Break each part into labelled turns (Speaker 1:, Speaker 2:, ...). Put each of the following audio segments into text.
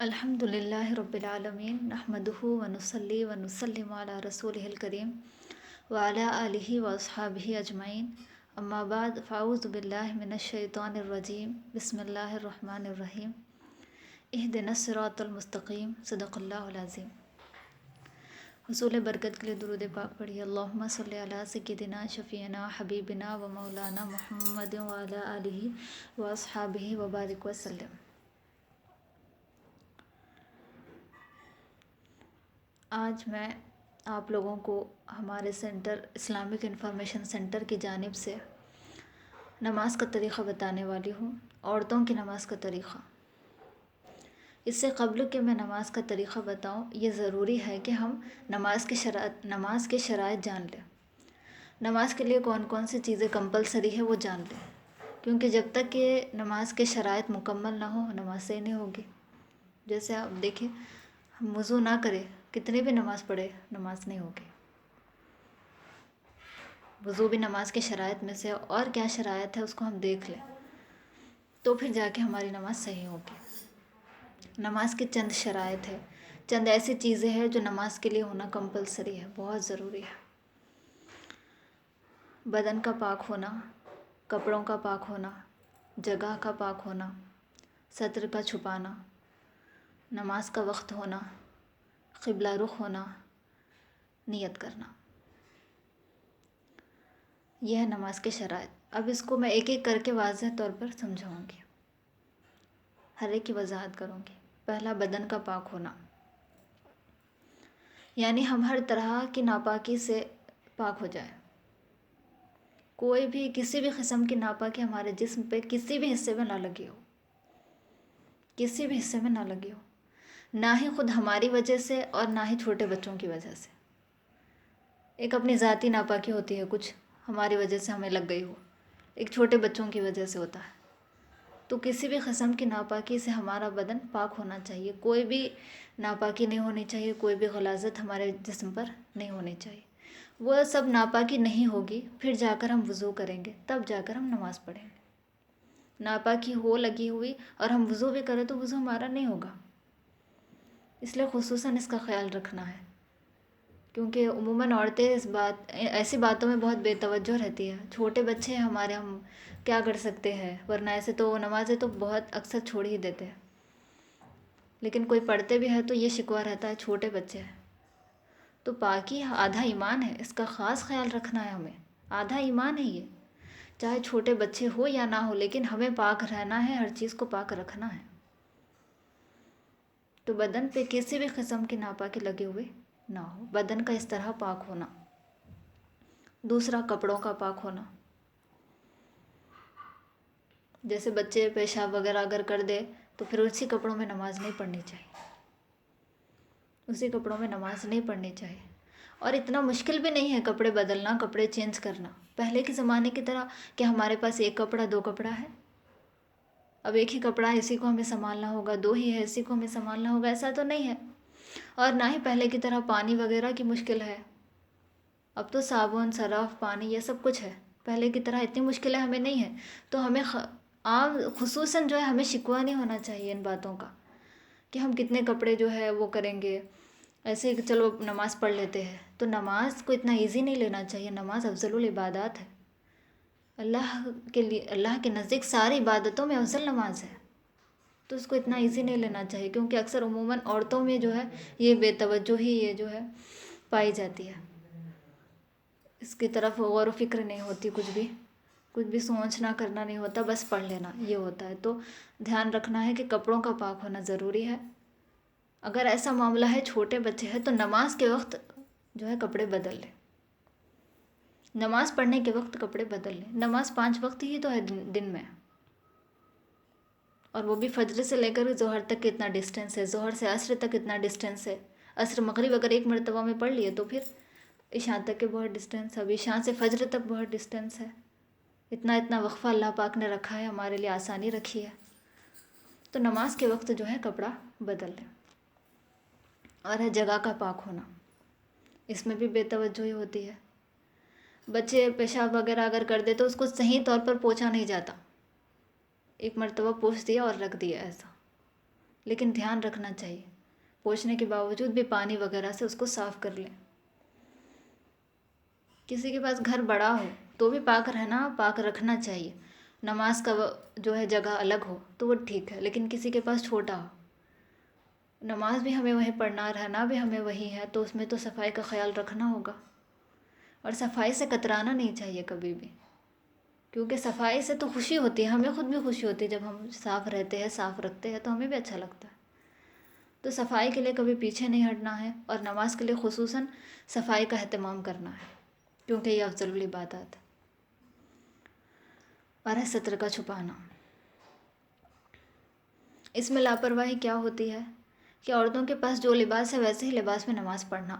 Speaker 1: الحمد للہ رب العالمین نحمدہ ونصلی ونسلم علی رسولہ الکریم وعلی آلہ واصحابہ اجمعین اما بعد فاعوذ باللہ من الشیطان الرجیم بسم اللہ الرحمن الرحیم اہدنا الصراط المستقیم صدق اللہ العظیم۔ حصول برکت کے لیے درود پاک پڑھیے۔ اللہم صلی علی سیدنا شفیعنا حبیبنا و مولانا محمد وعلی آلہ واصحابہ وبارک وسلم۔ آج میں آپ لوگوں کو ہمارے سینٹر اسلامک انفارمیشن سینٹر کی جانب سے نماز کا طریقہ بتانے والی ہوں، عورتوں کی نماز کا طریقہ۔ اس سے قبل کہ میں نماز کا طریقہ بتاؤں، یہ ضروری ہے کہ ہم نماز کے شرائط جان لیں۔ نماز کے لیے کون کون سی چیزیں کمپلسری ہے وہ جان لیں، کیونکہ جب تک کہ نماز کے شرائط مکمل نہ ہو نماز صحیح نہیں ہوگی۔ جیسے آپ دیکھیں، ہم وضو نہ کریں، کتنی بھی نماز پڑھے نماز نہیں ہوگی۔ وضو بھی نماز کے شرائط میں سے، اور کیا شرائط ہے اس کو ہم دیکھ لیں تو پھر جا کے ہماری نماز صحیح ہوگی۔ نماز کے چند شرائط ہے، چند ایسی چیزیں ہیں جو نماز کے لیے ہونا کمپلسری ہے، بہت ضروری ہے۔ بدن کا پاک ہونا، کپڑوں کا پاک ہونا، جگہ کا پاک ہونا، ستر کا چھپانا، نماز کا وقت ہونا، قبلہ رخ ہونا، نیت کرنا، یہ ہے نماز کے شرائط۔ اب اس کو میں ایک ایک کر کے واضح طور پر سمجھاؤں گی، ہر ایک کی وضاحت کروں گی۔ پہلا، بدن کا پاک ہونا، یعنی ہم ہر طرح کی ناپاکی سے پاک ہو جائیں۔ کوئی بھی کسی بھی قسم کی ناپاکی ہمارے جسم پہ کسی بھی حصے میں نہ لگی ہو، کسی بھی حصے میں نہ لگی ہو، نہ ہی خود ہماری وجہ سے اور نہ ہی چھوٹے بچوں کی وجہ سے۔ ایک اپنی ذاتی ناپاکی ہوتی ہے، کچھ ہماری وجہ سے ہمیں لگ گئی ہو، ایک چھوٹے بچوں کی وجہ سے ہوتا ہے۔ تو کسی بھی قسم کی ناپاکی سے ہمارا بدن پاک ہونا چاہیے، کوئی بھی ناپاکی نہیں ہونی چاہیے، کوئی بھی غلاظت ہمارے جسم پر نہیں ہونی چاہیے۔ وہ سب ناپاکی نہیں ہوگی، پھر جا کر ہم وضو کریں گے، تب جا کر ہم نماز پڑھیں گے۔ ناپاکی ہو لگی ہوئی اور ہم وضو بھی کریں تو وضو ہمارا نہیں ہوگا، اس لیے خصوصاً اس کا خیال رکھنا ہے، کیونکہ عموماً عورتیں ایسی باتوں میں بہت بے توجہ رہتی ہے۔ چھوٹے بچے ہیں ہمارے، ہم کیا کر سکتے ہیں، ورنہ ایسے تو نمازیں تو بہت اکثر چھوڑ ہی دیتے ہیں، لیکن کوئی پڑھتے بھی ہے تو یہ شکوہ رہتا ہے چھوٹے بچے ہیں۔ تو پاکی آدھا ایمان ہے، اس کا خاص خیال رکھنا ہے ہمیں، آدھا ایمان ہے یہ، چاہے چھوٹے بچے ہو یا نہ ہو، لیکن ہمیں پاک رہنا ہے، ہر چیز کو پاک رکھنا ہے۔ تو بدن پہ کسی بھی قسم کی ناپاکی لگے ہوئے نہ ہو، بدن کا اس طرح پاک ہونا۔ دوسرا، کپڑوں کا پاک ہونا۔ جیسے بچے پیشاب وغیرہ اگر کر دے تو پھر اسی کپڑوں میں نماز نہیں پڑھنی چاہیے، اسی کپڑوں میں نماز نہیں پڑھنی چاہیے۔ اور اتنا مشکل بھی نہیں ہے کپڑے بدلنا، کپڑے چینج کرنا، پہلے کے زمانے کی طرح کہ ہمارے پاس ایک کپڑا دو کپڑا ہے۔ اب ایک ہی کپڑا ہے، اسی کو ہمیں سنبھالنا ہوگا، دو ہی ہے اسی کو ہمیں سنبھالنا ہوگا، ایسا تو نہیں ہے۔ اور نہ ہی پہلے کی طرح پانی وغیرہ کی مشکل ہے، اب تو صابن، سرف، پانی یہ سب کچھ ہے، پہلے کی طرح اتنی مشکلیں ہمیں نہیں ہیں۔ تو ہمیں عام خصوصاً جو ہے ہمیں شکوہ نہیں ہونا چاہیے ان باتوں کا کہ ہم کتنے کپڑے جو ہے وہ کریں گے، ایسے کہ چلو نماز پڑھ لیتے ہیں۔ تو نماز کو اتنا ایزی نہیں لینا چاہیے، نماز افضل العبادات ہے، اللہ کے نزدیک ساری عبادتوں میں افضل نماز ہے، تو اس کو اتنا ایزی نہیں لینا چاہیے، کیونکہ اکثر عموماً عورتوں میں جو ہے یہ بے توجہی یہ جو ہے پائی جاتی ہے، اس کی طرف غور و فکر نہیں ہوتی، کچھ بھی سوچنا کرنا نہیں ہوتا، بس پڑھ لینا یہ ہوتا ہے۔ تو دھیان رکھنا ہے کہ کپڑوں کا پاک ہونا ضروری ہے۔ اگر ایسا معاملہ ہے چھوٹے بچے ہیں تو نماز کے وقت جو ہے کپڑے بدل لیں، نماز پڑھنے کے وقت کپڑے بدل لیں۔ نماز 5 وقت ہی تو ہے دن میں، اور وہ بھی فجر سے لے کر ظہر تک کتنا ڈسٹینس ہے، ظہر سے عصر تک کتنا ڈسٹینس ہے، عصر مغرب اگر ایک مرتبہ میں پڑھ لیے تو پھر عشاء تک کے بہت ڈسٹینس ہے، اب عشاء سے فجر تک بہت ڈسٹینس ہے، اتنا وقفہ اللہ پاک نے رکھا ہے، ہمارے لیے آسانی رکھی ہے۔ تو نماز کے وقت جو ہے کپڑا بدل لیں۔ اور ہے جگہ کا پاک ہونا، اس میں بھی بے توجہی ہوتی ہے۔ بچے پیشاب وغیرہ اگر کر دے تو اس کو صحیح طور پر پوچھا نہیں جاتا، ایک مرتبہ پوچھ دیا اور رکھ دیا ایسا، لیکن دھیان رکھنا چاہیے، پوچھنے کے باوجود بھی پانی وغیرہ سے اس کو صاف کر لیں۔ کسی کے پاس گھر بڑا ہو تو بھی پاک رکھنا چاہیے، نماز کا جو ہے جگہ الگ ہو تو وہ ٹھیک ہے، لیکن کسی کے پاس چھوٹا ہو، نماز بھی ہمیں وہیں پڑھنا، رہنا بھی ہمیں وہی ہے، تو اس میں تو صفائی کا خیال رکھنا ہوگا، اور صفائی سے کترانا نہیں چاہیے کبھی بھی، کیونکہ صفائی سے تو خوشی ہوتی ہے، ہمیں خود بھی خوشی ہوتی ہے جب ہم صاف رہتے ہیں، صاف رکھتے ہیں تو ہمیں بھی اچھا لگتا ہے۔ تو صفائی کے لیے کبھی پیچھے نہیں ہٹنا ہے، اور نماز کے لیے خصوصاً صفائی کا اہتمام کرنا ہے، کیونکہ یہ افضل العبادات ہے۔ اور ہے ستر کا چھپانا۔ اس میں لاپرواہی کیا ہوتی ہے کہ عورتوں کے پاس جو لباس ہے ویسے ہی لباس میں نماز پڑھنا،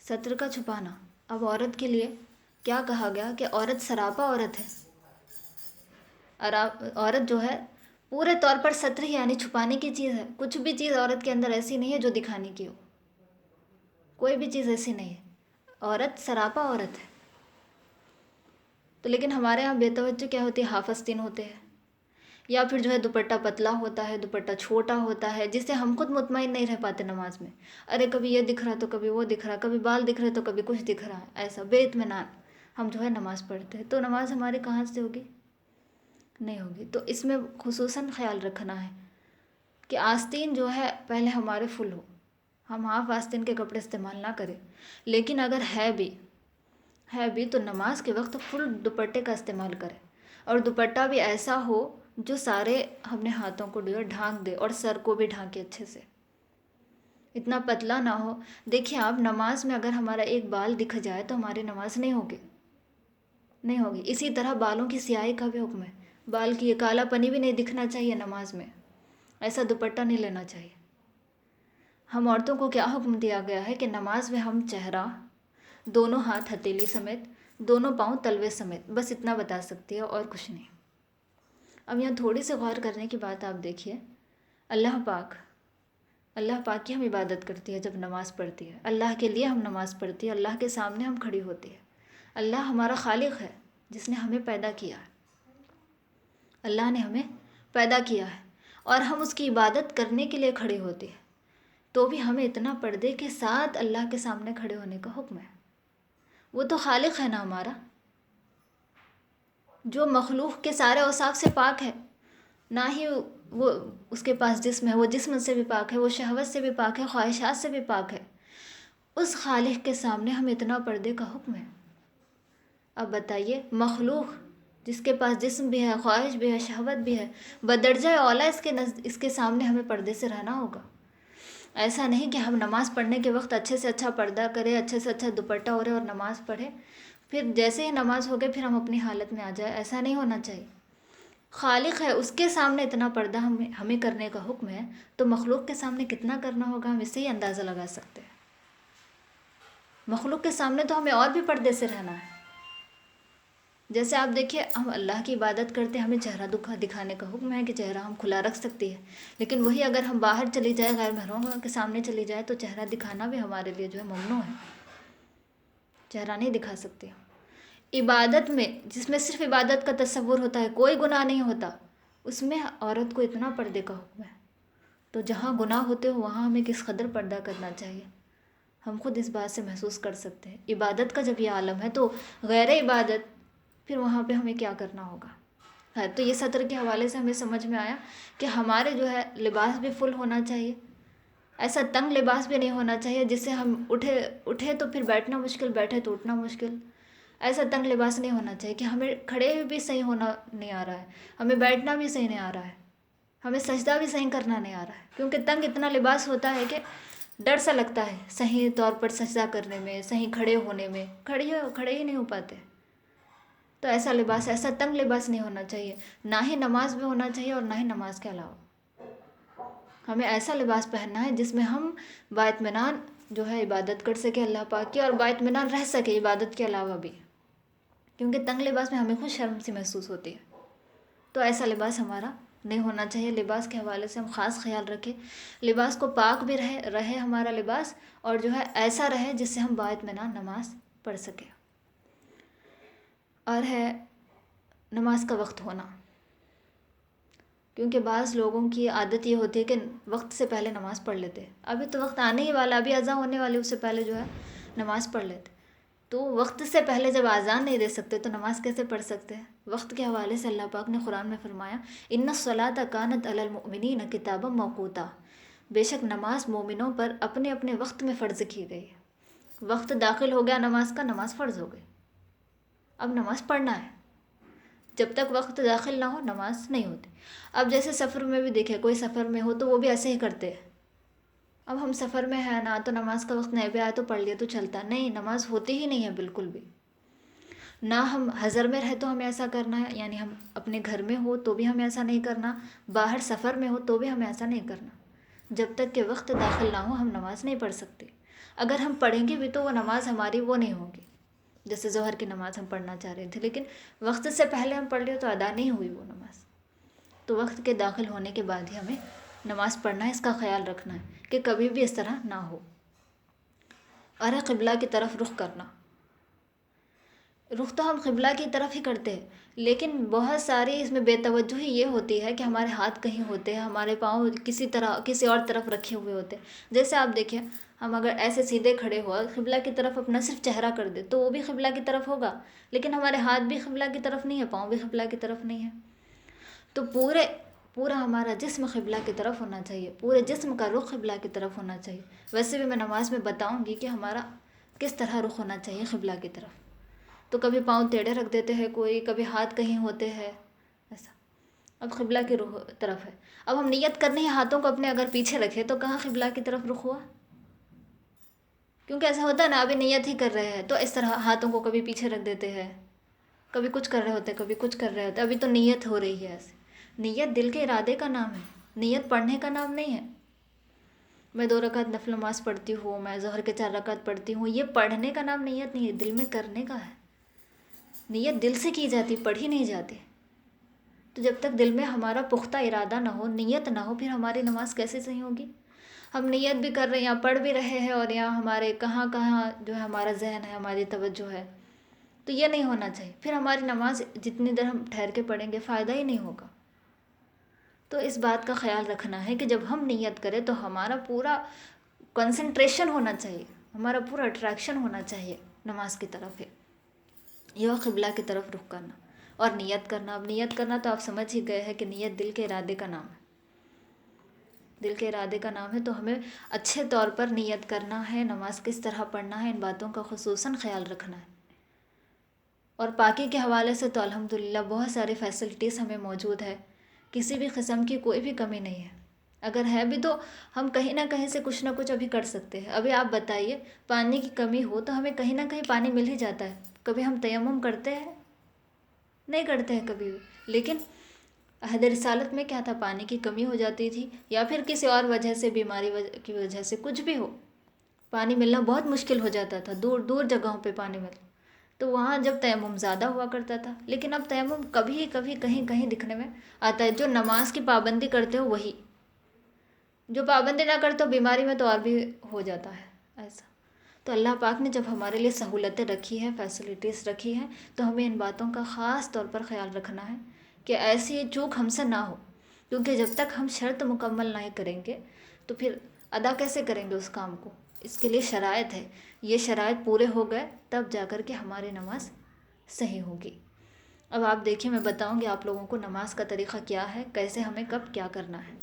Speaker 1: ستر کا چھپانا۔ اب عورت کے لیے کیا کہا گیا کہ عورت سراپا عورت ہے، اور عورت جو ہے پورے طور پر ستر ہی یعنی چھپانے کی چیز ہے، کچھ بھی چیز عورت کے اندر ایسی نہیں ہے جو دکھانے کی ہو، کوئی بھی چیز ایسی نہیں ہے، عورت سراپا عورت ہے۔ تو لیکن ہمارے یہاں بے توجہ کیا ہوتی ہے، ہاف آستین ہوتے ہیں، یا پھر جو ہے دوپٹہ پتلا ہوتا ہے، دوپٹہ چھوٹا ہوتا ہے، جس سے ہم خود مطمئن نہیں رہ پاتے نماز میں، ارے کبھی یہ دکھ رہا تو کبھی وہ دکھ رہا، کبھی بال دکھ رہے تو کبھی کچھ دکھ رہا ہے، ایسا بے اطمینان ہم جو ہے نماز پڑھتے ہیں، تو نماز ہماری کہاں سے ہوگی؟ نہیں ہوگی۔ تو اس میں خصوصاً خیال رکھنا ہے کہ آستین جو ہے پہلے ہمارے فل ہو، ہم ہاف آستین کے کپڑے استعمال نہ کریں، لیکن اگر ہے بھی تو نماز کے وقت فل دوپٹے کا استعمال کریں، اور دوپٹہ بھی ایسا ہو جو سارے اپنے ہاتھوں کو ڈھانک دے اور سر کو بھی ڈھانکے اچھے سے، اتنا پتلا نہ ہو۔ دیکھیں آپ، نماز میں اگر ہمارا ایک بال دکھ جائے تو ہماری نماز نہیں ہوگی۔ اسی طرح بالوں کی سیاہی کا بھی حکم ہے، بال کی یہ کالا پنی بھی نہیں دکھنا چاہیے نماز میں، ایسا دوپٹہ نہیں لینا چاہیے۔ ہم عورتوں کو کیا حکم دیا گیا ہے کہ نماز میں ہم چہرہ، دونوں ہاتھ ہتھیلی سمیت، دونوں پاؤں تلوے سمیت، بس اتنا بتا سکتی ہے اور کچھ نہیں۔ اب یہاں تھوڑی سی غور کرنے کی بات آپ دیکھیے، اللہ پاک کی ہم عبادت کرتی ہے جب نماز پڑھتی ہے، اللہ کے لیے ہم نماز پڑھتی ہے، اللہ کے سامنے ہم کھڑی ہوتی ہے، اللہ ہمارا خالق ہے جس نے ہمیں پیدا کیا ہے، اللہ نے ہمیں پیدا کیا ہے، اور ہم اس کی عبادت کرنے کے لیے کھڑے ہوتے ہیں، تو بھی ہمیں اتنا پردے کے ساتھ اللہ کے سامنے کھڑے ہونے کا حکم ہے۔ وہ تو خالق ہے نا ہمارا، جو مخلوق کے سارے اوصاف سے پاک ہے، نہ ہی وہ اس کے پاس جسم ہے، وہ جسم سے بھی پاک ہے، وہ شہوت سے بھی پاک ہے، خواہشات سے بھی پاک ہے، اس خالق کے سامنے ہمیں اتنا پردے کا حکم ہے۔ اب بتائیے، مخلوق جس کے پاس جسم بھی ہے، خواہش بھی ہے، شہوت بھی ہے، بدرجہ اولیٰ اس کے سامنے ہمیں پردے سے رہنا ہوگا۔ ایسا نہیں کہ ہم نماز پڑھنے کے وقت اچھے سے اچھا پردہ کرے، اچھے سے اچھا دوپٹہ اوڑھے اور نماز پڑھے، پھر جیسے ہی نماز ہو گئے پھر ہم اپنی حالت میں آ جائے، ایسا نہیں ہونا چاہیے۔ خالق ہے، اس کے سامنے اتنا پردہ ہمیں کرنے کا حکم ہے، تو مخلوق کے سامنے کتنا کرنا ہوگا ہم اس سے ہی اندازہ لگا سکتے ہیں۔ مخلوق کے سامنے تو ہمیں اور بھی پردے سے رہنا ہے۔ جیسے آپ دیکھیے، ہم اللہ کی عبادت کرتے ہیں، ہمیں چہرہ دکھانے کا حکم ہے کہ چہرہ ہم کھلا رکھ سکتے ہیں، لیکن وہی اگر ہم باہر چلی جائے، غیر محرموں کے سامنے چلی جائے تو چہرہ دکھانا بھی ہمارے لیے جو ہے ممنوع ہے، چہرہ نہیں دکھا سکتے۔ عبادت میں، جس میں صرف عبادت کا تصور ہوتا ہے، کوئی گناہ نہیں ہوتا، اس میں عورت کو اتنا پردے کا حکم ہے، تو جہاں گناہ ہوتے ہو وہاں ہمیں کس قدر پردہ کرنا چاہیے، ہم خود اس بات سے محسوس کر سکتے ہیں۔ عبادت کا جب یہ عالم ہے تو غیر عبادت، پھر وہاں پہ ہمیں کیا کرنا ہوگا ہے۔ تو یہ ستر کے حوالے سے ہمیں سمجھ میں آیا کہ ہمارے جو ہے لباس بھی فل ہونا چاہیے، ایسا تنگ لباس بھی نہیں ہونا چاہیے جس سے ہم اٹھے تو پھر بیٹھنا مشکل، بیٹھے تو اٹھنا مشکل، ایسا تنگ لباس نہیں ہونا چاہیے کہ ہمیں کھڑے بھی صحیح ہونا نہیں آ رہا ہے، ہمیں بیٹھنا بھی صحیح نہیں آ رہا ہے، ہمیں سجدہ بھی صحیح کرنا نہیں آ رہا ہے، کیونکہ تنگ اتنا لباس ہوتا ہے کہ ڈر سا لگتا ہے صحیح طور پر سجدہ کرنے میں، صحیح کھڑے ہونے میں، کھڑے ہی نہیں ہو پاتے۔ تو ایسا لباس، ایسا تنگ لباس نہیں ہونا چاہیے، نہ ہی نماز میں ہونا چاہیے اور نہ ہی نماز کے علاوہ۔ ہمیں ایسا لباس پہننا ہے جس میں ہم بااطمینان جو ہے عبادت کر سکے اللہ پاک کی، اور بااطمینان رہ سکے عبادت کے علاوہ بھی، کیونکہ تنگ لباس میں ہمیں خود شرم سی محسوس ہوتی ہے، تو ایسا لباس ہمارا نہیں ہونا چاہیے۔ لباس کے حوالے سے ہم خاص خیال رکھیں، لباس کو پاک بھی رہے ہمارا لباس، اور جو ہے ایسا رہے جس سے ہم بااطمینان نماز پڑھ سکیں۔ اور ہے نماز کا وقت ہونا، کیونکہ بعض لوگوں کی عادت یہ ہوتی ہے کہ وقت سے پہلے نماز پڑھ لیتے، ابھی تو وقت آنے ہی والا، ابھی اذان ہونے والی، اس سے پہلے جو ہے نماز پڑھ لیتے. تو وقت سے پہلے جب اذان نہیں دے سکتے تو نماز کیسے پڑھ سکتے ہیں؟ وقت کے حوالے سے اللہ پاک نے قرآن میں فرمایا ان الصلاۃ کانت علی المؤمنین کتابا موقوتا، بے شک نماز مومنوں پر اپنے اپنے وقت میں فرض کی گئی ہے. وقت داخل ہو گیا نماز کا، نماز فرض ہو گئی، اب نماز پڑھنا ہے. جب تک وقت داخل نہ ہو نماز نہیں ہوتی. اب جیسے سفر میں بھی دیکھیں، کوئی سفر میں ہو تو وہ بھی ایسے ہی کرتے ہیں. اب ہم سفر میں ہیں نا، تو نماز کا وقت نہیں بھی آیا تو پڑھ لیا تو چلتا نہیں، نماز ہوتی ہی نہیں ہے بالکل بھی. نہ ہم حضر میں رہے تو ہمیں ایسا کرنا ہے، یعنی ہم اپنے گھر میں ہو تو بھی ہمیں ایسا نہیں کرنا، باہر سفر میں ہو تو بھی ہمیں ایسا نہیں کرنا. جب تک کہ وقت داخل نہ ہو ہم نماز نہیں پڑھ سکتے. اگر ہم پڑھیں گے بھی تو وہ نماز ہماری وہ نہیں ہوگی. جیسے ظہر کی نماز ہم پڑھنا چاہ رہے تھے لیکن وقت سے پہلے ہم پڑھ لیے تو ادا نہیں ہوئی وہ نماز. تو وقت کے داخل ہونے کے بعد ہی ہمیں نماز پڑھنا ہے، اس کا خیال رکھنا ہے کہ کبھی بھی اس طرح نہ ہو. اور ہے قبلہ کی طرف رخ کرنا. رخ تو ہم قبلہ کی طرف ہی کرتے ہیں، لیکن بہت ساری اس میں بے توجہی یہ ہوتی ہے کہ ہمارے ہاتھ کہیں ہوتے ہیں، ہمارے پاؤں کسی اور طرف رکھے ہوئے ہوتے ہیں. جیسے آپ دیکھیں، ہم اگر ایسے سیدھے کھڑے ہوا قبلہ کی طرف اپنا صرف چہرہ کر دے تو وہ بھی قبلہ کی طرف ہوگا، لیکن ہمارے ہاتھ بھی قبلہ کی طرف نہیں ہے، پاؤں بھی قبلہ کی طرف نہیں ہے. تو پورا ہمارا جسم قبلہ کی طرف ہونا چاہیے، پورے جسم کا رخ قبلہ کی طرف ہونا چاہیے. ویسے بھی میں نماز میں بتاؤں گی کہ ہمارا کس طرح رخ ہونا چاہیے قبلہ کی طرف. تو کبھی پاؤں ٹیڑھے رکھ دیتے ہیں کوئی، کبھی ہاتھ کہیں ہوتے ہیں ایسا. اب قبلہ کی رخ طرف ہے. اب ہم نیت کرنے ہیں ہاتھوں کو اپنے اگر پیچھے رکھے تو کہاں قبلہ کی طرف رخ ہوا؟ کیونکہ ایسا ہوتا ہے نا، ابھی نیت ہی کر رہے ہیں تو اس طرح ہاتھوں کو کبھی پیچھے رکھ دیتے ہیں، کبھی کچھ کر رہے ہوتے کبھی کچھ کر رہے ہوتے. ابھی تو نیت ہو رہی ہے ایسے. نیت دل کے ارادے کا نام ہے، نیت پڑھنے کا نام نہیں ہے. میں 2 رکعت نفل نماز پڑھتی ہوں، میں ظہر کے 4 رکعت پڑھتی ہوں، یہ پڑھنے کا نام نیت نہیں ہے، دل میں کرنے کا ہے. نیت دل سے کی جاتی، پڑھی نہیں جاتی. تو جب تک دل میں ہمارا پختہ ارادہ نہ ہو، نیت نہ ہو، پھر ہماری نماز کیسے صحیح ہوگی؟ ہم نیت بھی کر رہے ہیں، یہاں پڑھ بھی رہے ہیں، اور یہاں ہمارے کہاں جو ہے ہمارا ذہن ہے، ہماری توجہ ہے. تو یہ نہیں ہونا چاہیے. پھر ہماری نماز جتنی دیر ہم ٹھہر کے پڑھیں گے فائدہ ہی نہیں ہوگا. تو اس بات کا خیال رکھنا ہے کہ جب ہم نیت کریں تو ہمارا پورا کنسنٹریشن ہونا چاہیے، ہمارا پورا اٹریکشن ہونا چاہیے نماز کی طرف ہے. یہ قبلہ کی طرف رخ کرنا اور نیت کرنا. اب نیت کرنا تو آپ سمجھ ہی گئے ہیں کہ نیت دل کے ارادے کا نام ہے. دل کے ارادے کا نام ہے تو ہمیں اچھے طور پر نیت کرنا ہے، نماز کس طرح پڑھنا ہے، ان باتوں کا خصوصاً خیال رکھنا ہے. اور پاکی کے حوالے سے تو الحمدللہ بہت ساری فیسلٹیز ہمیں موجود ہے، کسی بھی قسم کی کوئی بھی کمی نہیں ہے. اگر ہے بھی تو ہم کہیں نہ کہیں سے کچھ نہ کچھ ابھی کر سکتے ہیں. ابھی آپ بتائیے، پانی کی کمی ہو تو ہمیں کہیں نہ کہیں پانی مل ہی جاتا ہے. کبھی ہم تیمم کرتے ہیں؟ نہیں کرتے ہیں کبھی بھی. لیکن عہد رسالت میں کیا تھا؟ پانی کی کمی ہو جاتی تھی یا پھر کسی اور وجہ سے، بیماری کی وجہ سے، کچھ بھی ہو، پانی ملنا بہت مشکل ہو جاتا تھا، دور دور جگہوں پہ پانی ملتا تو وہاں جب تیمم زیادہ ہوا کرتا تھا. لیکن اب تیمم کبھی کبھی کہیں کہیں دکھنے میں آتا ہے. جو نماز کی پابندی کرتے ہو وہی، جو پابندی نہ کرتے ہو بیماری میں تو اور بھی ہو جاتا ہے ایسا. تو اللہ پاک نے جب ہمارے لیے سہولتیں رکھی ہیں، فیسلٹیز رکھی ہیں، تو ہمیں ان باتوں کا خاص طور پر خیال رکھنا ہے کہ ایسی چوک ہم سے نہ ہو. کیونکہ جب تک ہم شرط مکمل نہیں کریں گے تو پھر ادا کیسے کریں گے اس کام کو؟ اس کے لیے شرائط ہے. یہ شرائط پورے ہو گئے تب جا کر کے ہماری نماز صحیح ہوگی. اب آپ دیکھیں، میں بتاؤں گی آپ لوگوں کو نماز کا طریقہ کیا ہے، کیسے ہمیں کب کیا کرنا ہے.